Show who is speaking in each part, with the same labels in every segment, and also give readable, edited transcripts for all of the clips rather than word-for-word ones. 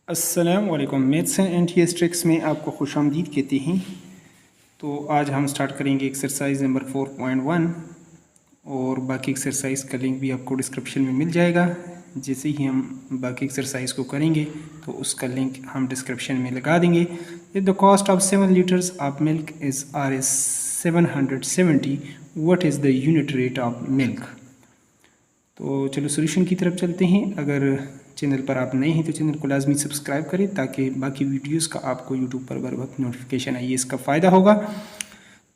Speaker 1: अस्सलामुअलैकुम। Maths and tricks में आपको खुशामदीद कहते हैं। तो आज हम स्टार्ट करेंगे एक्सरसाइज नंबर 4.1 और बाकी एक्सरसाइज का लिंक भी आपको डिस्क्रिप्शन में मिल जाएगा। जैसे ही हम बाकी एक्सरसाइज को करेंगे तो उसका लिंक हम डिस्क्रिप्शन में लगा देंगे। If the cost of 7 litres of milk is Rs 770, what is the unit rate of milk. तो चलो सोल्यूशन की तरफ चलते हैं। अगर चैनल पर आप नए हैं तो चैनल को लाजमी सब्सक्राइब करें ताकि बाकी वीडियोस का आपको यूट्यूब पर बर वक्त नोटिफिकेशन आइए, इसका फ़ायदा होगा।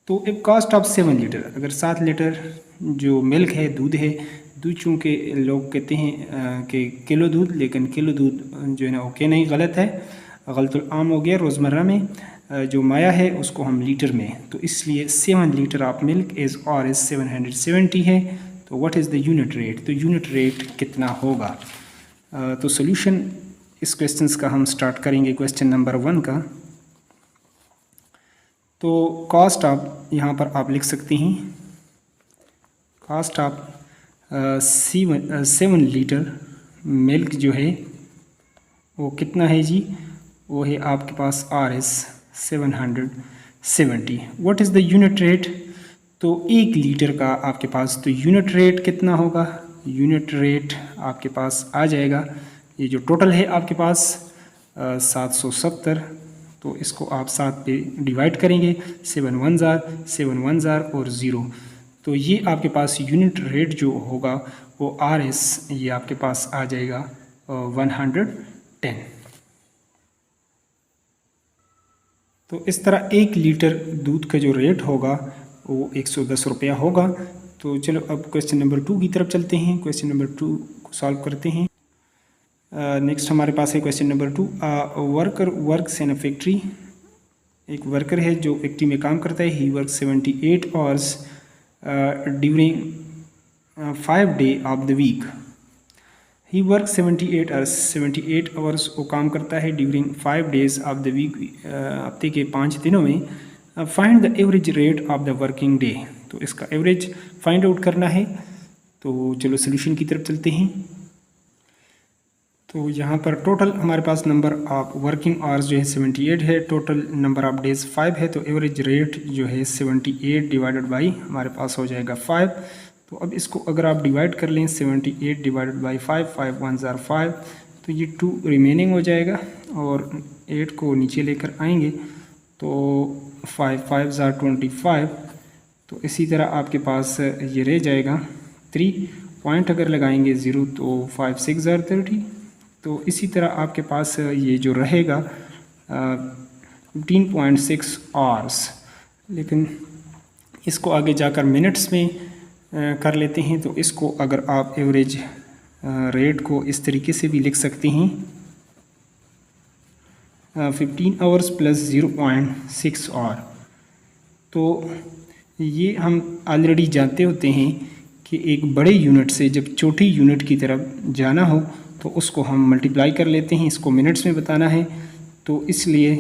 Speaker 1: तो एक कॉस्ट ऑफ 7 लीटर, अगर 7 लीटर जो मिल्क है, दूध है, दूध चूँकि लोग कहते हैं कि किलो दूध, लेकिन किलो दूध जो है ना ओके नहीं, गलत है, गलत आम हो गया। रोज़मर्रा में जो माया है उसको हम लीटर में, तो इसलिए 7 litre of milk is Rs 770 है। तो what is the unit rate, तो यूनिट रेट कितना होगा। तो सॉल्यूशन इस क्वेश्चंस का हम स्टार्ट करेंगे क्वेश्चन नंबर 1 का। तो कॉस्ट आप यहाँ पर आप लिख सकते हैं, कॉस्ट ऑफ 7 लीटर मिल्क जो है वो कितना है जी, वो है आपके पास Rs 770। What is the unit rate, तो 1 लीटर का आपके पास तो यूनिट रेट कितना होगा, यूनिट रेट आपके पास आ जाएगा, ये जो टोटल है आपके पास 770, तो इसको आप 7 पे डिवाइड करेंगे, 7 1 ज़ार और 0, तो ये आपके पास यूनिट रेट जो होगा वो Rs ये आपके पास आ जाएगा 110। तो इस तरह 1 लीटर दूध का जो रेट होगा वो 110 रुपया होगा। तो चलो अब क्वेश्चन नंबर 2 की तरफ चलते हैं। क्वेश्चन नंबर 2 को सॉल्व करते हैं। नेक्स्ट हमारे पास है question number 2। Worker works in a factory, एक वर्कर है जो फैक्ट्री में काम करता है। He work 78 hours during 5 day of the week. He work 78 hours वो काम करता है during 5 days of the week, हफ्ते के 5 दिनों में। Find the average rate of the working day, तो इसका एवरेज फाइंड आउट करना है। तो चलो सोल्यूशन की तरफ चलते हैं। तो यहाँ पर टोटल हमारे पास नंबर ऑफ वर्किंग आवर्स जो है 78 है, टोटल नंबर ऑफ डेज 5 है, तो एवरेज रेट जो है 78 डिवाइडेड बाई हमारे पास हो जाएगा 5। तो अब इसको अगर आप डिवाइड कर लें 78 डिवाइडेड बाई 5, 5 1 ज़ार 5, तो ये 2 रिमेनिंग हो जाएगा और 8 को नीचे लेकर आएंगे तो 5 5 ज़ार 25। तो इसी तरह आपके पास ये रह जाएगा 3 पॉइंट अगर लगाएंगे 0 तो 5 6 ज़ार 30। तो इसी तरह आपके पास ये जो रहेगा 15.6 आवर्स, लेकिन इसको आगे जाकर मिनट्स में कर लेते हैं। तो इसको अगर आप एवरेज रेट को इस तरीके से भी लिख सकते हैं, 15 आवर्स प्लस 0.6 आवर। तो ये हम ऑलरेडी जानते होते हैं कि एक बड़े यूनिट से जब छोटी यूनिट की तरफ जाना हो तो उसको हम मल्टीप्लाई कर लेते हैं, इसको मिनट्स में बताना है। तो इसलिए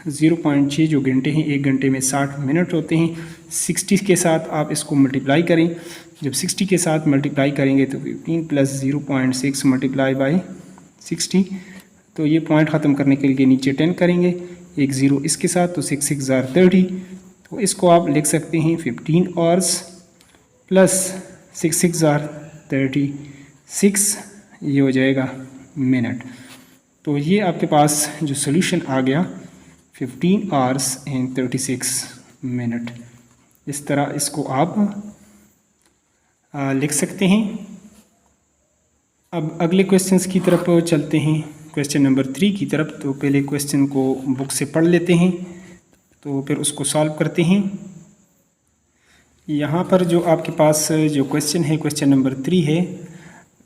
Speaker 1: 0.6 जो घंटे हैं, 1 घंटे में 60 मिनट होते हैं। 60 के साथ आप इसको मल्टीप्लाई करें, जब 60 के साथ मल्टीप्लाई करेंगे तो 15 प्लस 0.6 मल्टीप्लाई बाई 60, तो ये पॉइंट ख़त्म करने के लिए नीचे 10 करेंगे, एक 0 इसके साथ, तो 6 6 ज़ार 30। तो इसको आप लिख सकते हैं 15 आवर्स प्लस 6 6 ज़ार 36, ये हो जाएगा मिनट। तो ये आपके पास जो सोल्यूशन आ गया 15 आवर्स एंड 36 मिनट। इस तरह इसको आप लिख सकते हैं। अब अगले क्वेश्चंस की तरफ चलते हैं, क्वेश्चन नंबर 3 की तरफ। तो पहले क्वेश्चन को बुक से पढ़ लेते हैं, तो फिर उसको सॉल्व करते हैं। यहाँ पर जो आपके पास जो क्वेश्चन है, क्वेश्चन नंबर 3 है,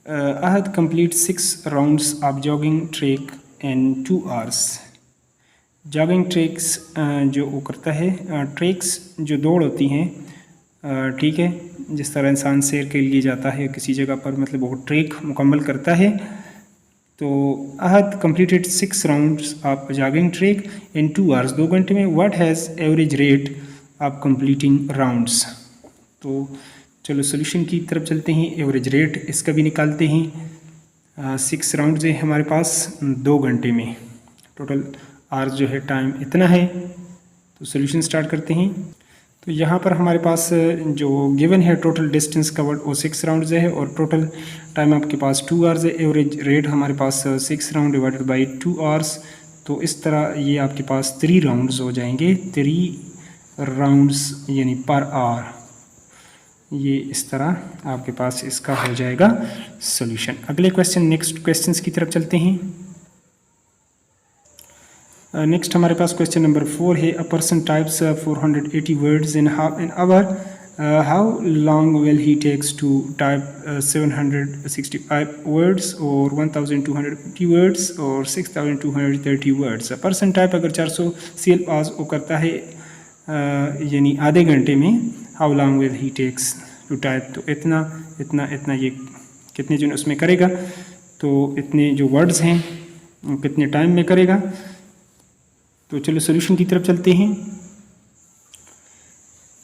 Speaker 1: Ahad complete 6 rounds of jogging track in 2 hours. Jogging tracks जो वो करता है, ट्रैक्स जो दौड़ होती हैं, ठीक है, जिस तरह इंसान सैर के लिए जाता है किसी जगह पर, मतलब वो ट्रैक मुकम्मल करता है। तो Ahad completed 6 rounds of jogging track in 2 hours, 2 घंटे में। What has average rate of completing rounds. तो चलो सोल्यूशन की तरफ चलते हैं, एवरेज रेट इसका भी निकालते हैं। 6 राउंड्स है हमारे पास 2 घंटे में। टोटल आवर्स जो है टाइम इतना है। तो सोल्यूशन स्टार्ट करते हैं। तो यहाँ पर हमारे पास जो गिवन है टोटल डिस्टेंस कवर्ड वो 6 राउंड्स है और टोटल टाइम आपके पास 2 आवर्स है। एवरेज रेट हमारे पास 6 राउंड डिवाइडेड बाई 2 आवर्स। तो इस तरह ये आपके पास 3 राउंड्स हो जाएंगे, 3 राउंड्स यानी पर आवर। ये इस तरह आपके पास इसका हो जाएगा सॉल्यूशन। अगले क्वेश्चन, नेक्स्ट क्वेश्चंस की तरफ चलते हैं। नेक्स्ट हमारे पास क्वेश्चन नंबर 4 है। A person types 480 words in half an hour, how long will he takes to type 765 words और 1250 वर्ड्स और 6230 वर्ड्स। अ पर्सन टाइप अगर 400 CL पास वो करता है यानी आधे घंटे में, how long will he takes to type, तो इतना इतना इतना ये कितने जो उसमें करेगा, तो इतने जो वर्ड्स हैं कितने टाइम में करेगा। तो चलो सॉल्यूशन की तरफ चलते हैं।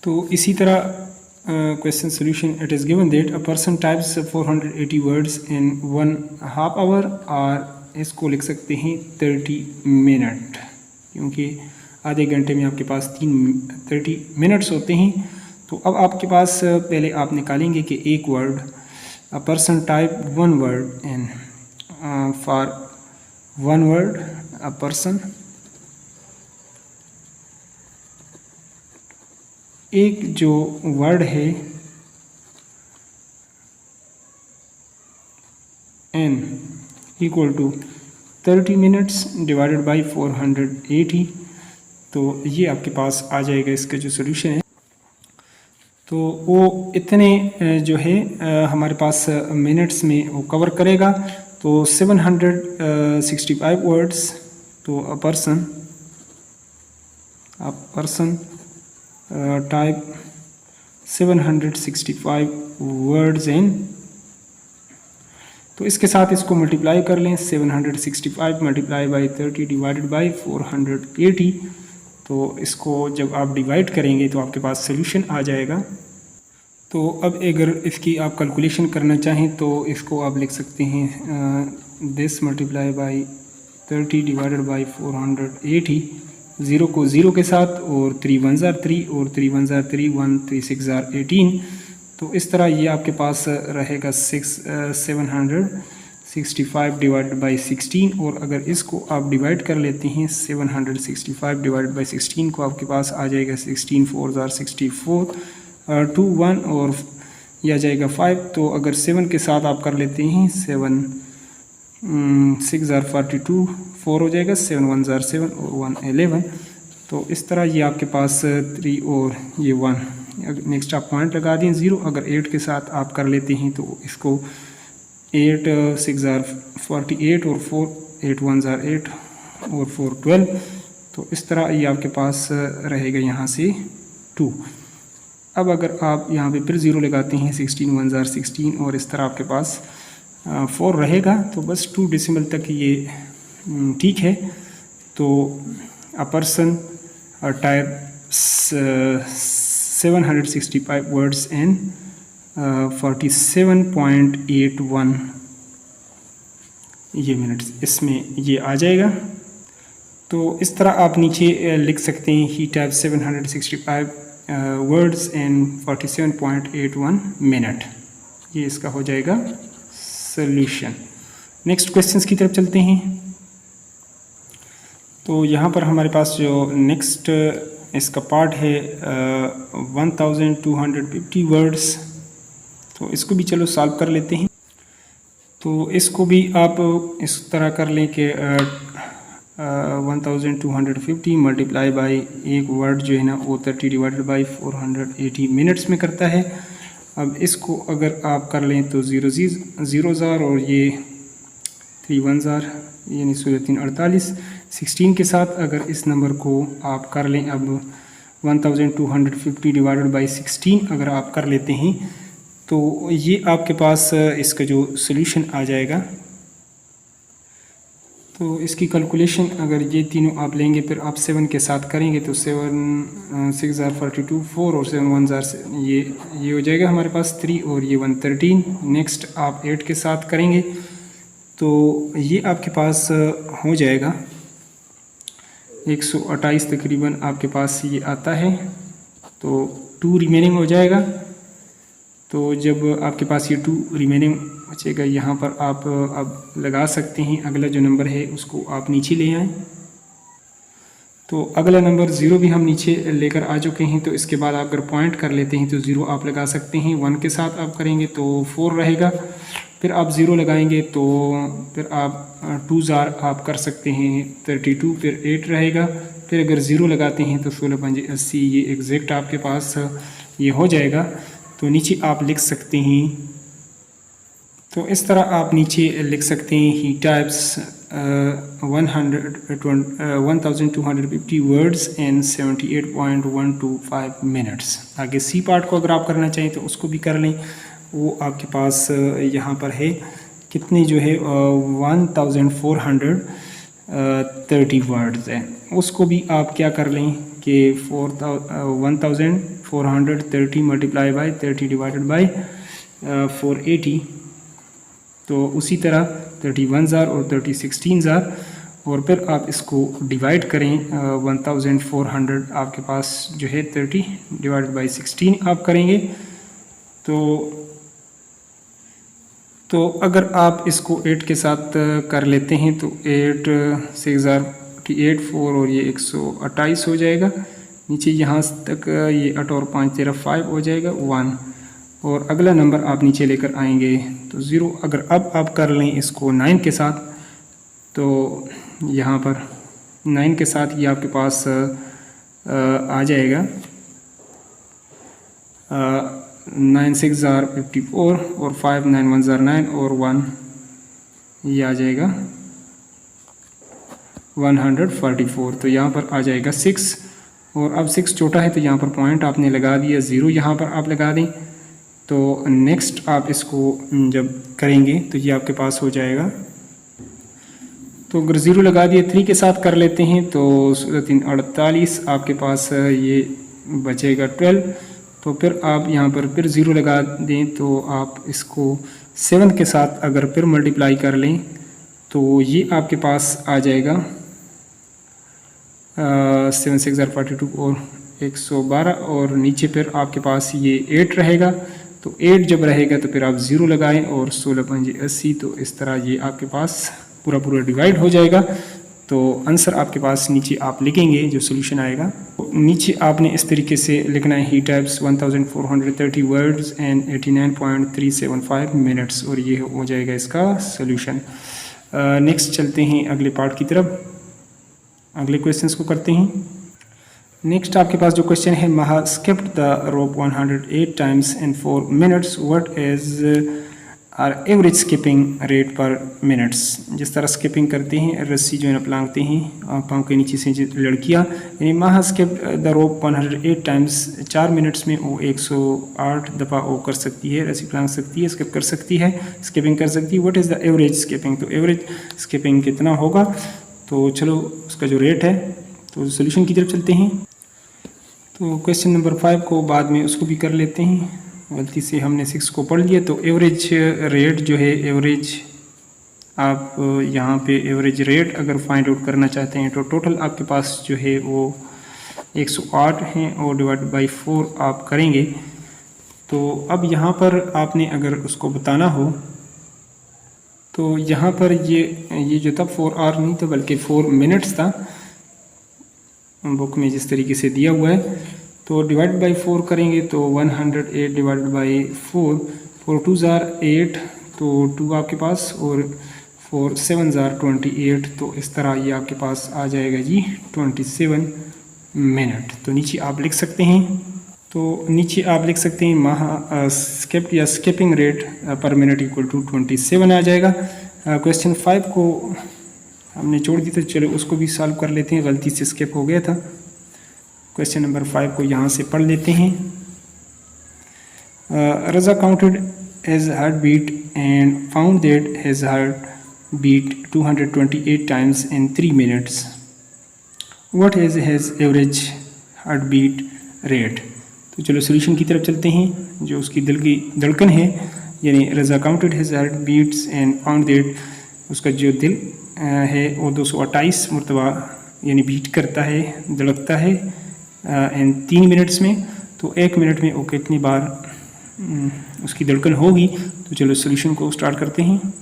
Speaker 1: तो इसी तरह question solution, it is given that a person types 480 words in 1/2 hour, और इसको लिख सकते हैं 30 मिनट, क्योंकि आधे घंटे में आपके पास 30 मिनट्स होते हैं। तो अब आपके पास पहले आप निकालेंगे कि एक word, a person type 1 word in for 1 word, a person, एक जो वर्ड है n equal to 30 minutes divided by 480। तो ये आपके पास आ जाएगा इसका जो सॉल्यूशन है। तो वो इतने जो है हमारे पास मिनट्स में वो कवर करेगा। तो 765 वर्ड्स, तो अ पर्सन टाइप 765 वर्ड्स इन, तो इसके साथ इसको मल्टीप्लाई कर लें, 765 मल्टीप्लाई बाई 30 डिवाइडेड बाई 480। तो इसको जब आप डिवाइड करेंगे तो आपके पास सॉल्यूशन आ जाएगा। तो अब अगर इसकी आप कैलकुलेशन करना चाहें तो इसको आप लिख सकते हैं this multiply by 30 divided by 480, 0 को 0 के साथ, और 3 1 जार 3 और 3 1 जार 3 1 3 6 जार 18। तो इस तरह ये आपके पास रहेगा 765 डिवाइडेड बाई 16। और अगर इसको आप डिवाइड कर लेते हैं 765 डिवाइडेड बाई 16 को, आपके पास आ जाएगा 16 4 जार 64, 2 1 और यह आ जाएगा 5। तो अगर 7 के साथ आप कर लेते हैं 7 6 जार 42, 4 हो जाएगा, 7 1 जार 7 और 1 11। तो इस तरह ये आपके पास 3 और ये 1, नेक्स्ट आप पॉइंट लगा दें 0। अगर 8 के साथ आप कर लेते हैं तो इसको 8 6 जार 48 और 4 8 1 जार 8 और 4 12। तो इस तरह ये आपके पास रहेगा यहाँ से 2। अब अगर आप यहाँ पे फिर 0 लगाते हैं 16 1 जार 16 और इस तरह आपके पास 4 रहेगा। तो बस 2 डेसिमल तक ये ठीक है। तो अ पर्सन टाइप 765 वर्ड्स इन 47.81 ये मिनट्स, इसमें ये आ जाएगा। तो इस तरह आप नीचे लिख सकते हैं ही टाइप 765 वर्ड्स इन 47.81 मिनट। ये इसका हो जाएगा सॉल्यूशन। नेक्स्ट क्वेश्चंस की तरफ चलते हैं। तो यहाँ पर हमारे पास जो नेक्स्ट इसका पार्ट है 1250 वर्ड्स, तो इसको भी चलो सॉल्व कर लेते हैं। तो इसको भी आप इस तरह कर लें कि 1250 मल्टीप्लाई बाई एक वर्ड जो है ना वो 30 डिवाइडेड बाई 480 मिनट्स में करता है। अब इसको अगर आप कर लें तो 0 ज़ार और ये 3 1 ज़ार यानी 3 48, 16 के साथ अगर इस नंबर को आप कर लें, अब 1250 डिवाइडेड बाई 16 अगर आप कर लेते हैं तो ये आपके पास इसका जो सॉल्यूशन आ जाएगा। तो इसकी कैलकुलेशन अगर ये तीनों आप लेंगे फिर आप 7 के साथ करेंगे तो 7 6 ज़ार 42 4 और 7 1 ज़ार ये हो जाएगा हमारे पास 3 और ये 1 13। नेक्स्ट आप 8 के साथ करेंगे तो ये आपके पास हो जाएगा 128 तकरीबन आपके पास ये आता है। तो 2 रिमेनिंग हो जाएगा। तो जब आपके पास ये 2 रिमेनिंग बचेगा, यहाँ पर आप अब लगा सकते हैं। अगला जो नंबर है उसको आप नीचे ले आएँ। तो अगला नंबर 0 भी हम नीचे लेकर आ चुके हैं। तो इसके बाद आप अगर पॉइंट कर लेते हैं तो 0 आप लगा सकते हैं। 1 के साथ आप करेंगे तो 4 रहेगा। फिर आप 0 लगाएंगे तो फिर आप 2 ज़ार आप कर सकते हैं 32, फिर 8 रहेगा। फिर अगर 0 लगाते हैं तो 16 पंजे 80, ये एग्जैक्ट आपके पास ये हो जाएगा। तो नीचे आप लिख सकते हैं। तो इस तरह आप नीचे लिख सकते हैं ही टाइप्स 1250 वर्ड्स इन 78.125 मिनट्स। आगे सी पार्ट को अगर आप करना चाहें तो उसको भी कर लें। वो आपके पास यहाँ पर है कितने जो है 1430 वर्ड्स हैं। उसको भी आप क्या कर लें कि 1430 मल्टीप्लाई बाई 30 डिवाइडेड बाई 480। तो उसी तरह 31 ज़ार और 16 ज़ार, और फिर आप इसको डिवाइड करें 1400 आपके पास जो है 30 डिवाइडेड बाई 16 आप करेंगे। तो अगर आप इसको 8 के साथ कर लेते हैं तो 8 6 4 और ये 128 हो जाएगा। नीचे यहाँ तक ये 8 और 5 13 5 हो जाएगा 1। और अगला नंबर आप नीचे लेकर आएंगे तो 0। अगर अब आप कर लें इसको 9 के साथ तो यहाँ पर 9 के साथ ये आपके पास आ जाएगा 9 6 ज़ार 54 और 5 9 1 ज़ार 9 और 1 ये आ जाएगा 144। तो यहाँ पर आ जाएगा 6। और अब 6 छोटा है तो यहाँ पर पॉइंट आपने लगा दिया। 0 यहाँ पर आप लगा दें। तो नेक्स्ट आप इसको जब करेंगे तो ये आपके पास हो जाएगा। तो अगर 0 लगा दिए 3 के साथ कर लेते हैं तो 3 आपके पास ये बचेगा 12। तो फिर आप यहाँ पर फिर 0 लगा दें तो आप इसको 7 के साथ अगर फिर मल्टीप्लाई कर लें तो ये आपके पास आ जाएगा 7 6 42 और 112। और नीचे फिर आपके पास ये 8 रहेगा। तो 8 जब रहेगा तो फिर आप 0 लगाएं और 16 पंजे 80। तो इस तरह ये आपके पास पूरा डिवाइड हो जाएगा। तो आंसर आपके पास नीचे आप लिखेंगे जो सोल्यूशन आएगा। तो नीचे आपने इस तरीके से लिखना है ही टाइप्स 1430 वर्ड्स एंड 89.375 मिनट्स, और ये हो जाएगा इसका सोल्यूशन। नेक्स्ट चलते हैं अगले पार्ट की तरफ, अगले क्वेश्चंस को करते हैं। नेक्स्ट आपके पास जो क्वेश्चन है, Maha skipped the rope 108 times in 4 minutes, what is our average skipping rate per minutes. जिस तरह स्किपिंग करते हैं, रस्सी जो है ना पलांगते हैं पाँव के नीचे से लड़कियाँ, यानी महा skipped the rope 108 times, 4 minutes में वो 108 दफ़ा वो कर सकती है, रस्सी पलांग सकती है, स्किप कर सकती है, स्किपिंग कर सकती है। What is the average skipping, तो एवरेज स्किपिंग कितना होगा। तो चलो उसका जो रेट है तो सोल्यूशन की तरफ चलते हैं। तो क्वेश्चन नंबर 5 को बाद में उसको भी कर लेते हैं, गलती से हमने 6 को पढ़ लिया। तो एवरेज रेट जो है, एवरेज आप यहाँ पे एवरेज रेट अगर फाइंड आउट करना चाहते हैं तो टोटल आपके पास जो है वो 108 हैं और डिवाइड बाई 4 आप करेंगे। तो अब यहाँ पर आपने अगर उसको बताना हो तो यहाँ पर ये जो था 4 आवर नहीं था बल्कि 4 मिनट्स था बुक में जिस तरीके से दिया हुआ है। तो डिवाइड बाई 4 करेंगे तो 108 डिवाइडेड बाई 4, 4 2 ज़ार 8 तो 2 आपके पास, और 4 7 ज़ार 28। तो इस तरह ये आपके पास आ जाएगा जी 27 मिनट। तो नीचे आप लिख सकते हैं, तो नीचे आप लिख सकते हैं महा स्किप्ड या skipping rate per minute equal to 27 आ जाएगा। क्वेश्चन 5 को हमने छोड़ दी, तो चलो उसको भी सॉल्व कर लेते हैं, गलती से स्किप हो गया था। क्वेश्चन नंबर 5 को यहाँ से पढ़ लेते हैं। Raza counted his heart beat and found that his heart beat 228 times in 3 minutes, what is his average heart beat rate. तो चलो सोल्यूशन की तरफ चलते हैं। जो उसकी दिल की धड़कन है, यानी Raza counted his heart beats and found that, उसका जो दिल है वो 228 मरतबा यानी बीट करता है, धड़कता है एंड 3 मिनट्स में। तो 1 मिनट में वो कितनी बार उसकी धड़कन होगी। तो चलो सोल्यूशन को स्टार्ट करते हैं।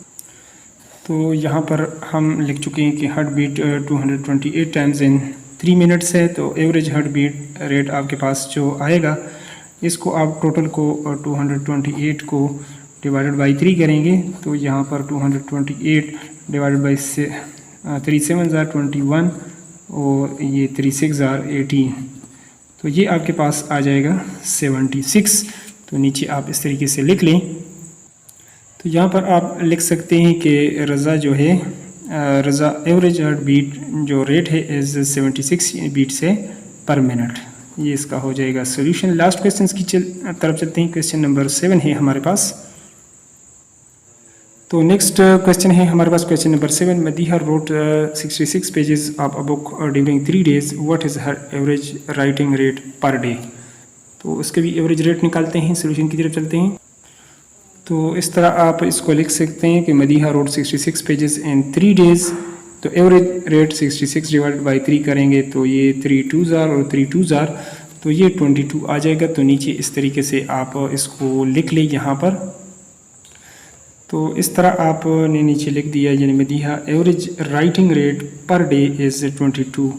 Speaker 1: तो यहाँ पर हम लिख चुके हैं कि heart beat 228 times in 3 minutes है। तो एवरेज हार्ट बीट रेट आपके पास जो आएगा, इसको आप टोटल को 228 को डिवाइडेड बाई 3 करेंगे। तो यहाँ पर 228 डिवाइडेड बाई 3 7 are 21 और ये 3 6 are 18। तो ये आपके पास आ जाएगा 76। तो नीचे आप इस तरीके से लिख लें। तो यहाँ पर आप लिख सकते हैं कि रज़ा जो है, रज़ा एवरेज हार्ट बीट जो रेट है इज़ 76 बीट्स है पर मिनट। ये इसका हो जाएगा सोल्यूशन। लास्ट क्वेश्चन की तरफ चलते हैं। क्वेश्चन नंबर 7 है हमारे पास। तो नेक्स्ट क्वेश्चन है हमारे पास question number 7। Madiha wrote 66 pages of a book during 3 days। What is her average writing rate per day. तो उसके भी एवरेज रेट निकालते हैं। सोल्यूशन की तरफ चलते हैं। तो इस तरह आप इसको लिख सकते हैं कि Madiha wrote 66 pages in 3 days। तो एवरेज रेट 66 डिवाइडेड बाई 3 करेंगे तो ये 3 2s are और 3 2s are, तो ये 22 आ जाएगा। तो नीचे इस तरीके से आप इसको लिख लें यहाँ पर। तो इस तरह आपने नीचे लिख दिया, यानी Madiha average writing rate per day is 22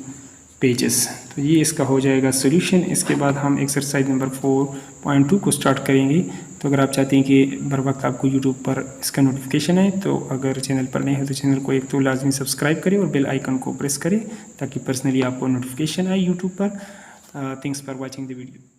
Speaker 1: pages. तो ये इसका हो जाएगा सोल्यूशन। इसके बाद हम एक्सरसाइज नंबर 4.2 को स्टार्ट करेंगे। तो अगर आप चाहते हैं कि बर वक्त आपको यूट्यूब पर इसका नोटिफिकेशन है, तो अगर चैनल पर नहीं हो तो चैनल को एक तो लाजमी सब्सक्राइब करें और बेल आइकन को प्रेस करें ताकि पर्सनली आपको नोटिफिकेशन आए यूट्यूब पर। Thanks for watching the video.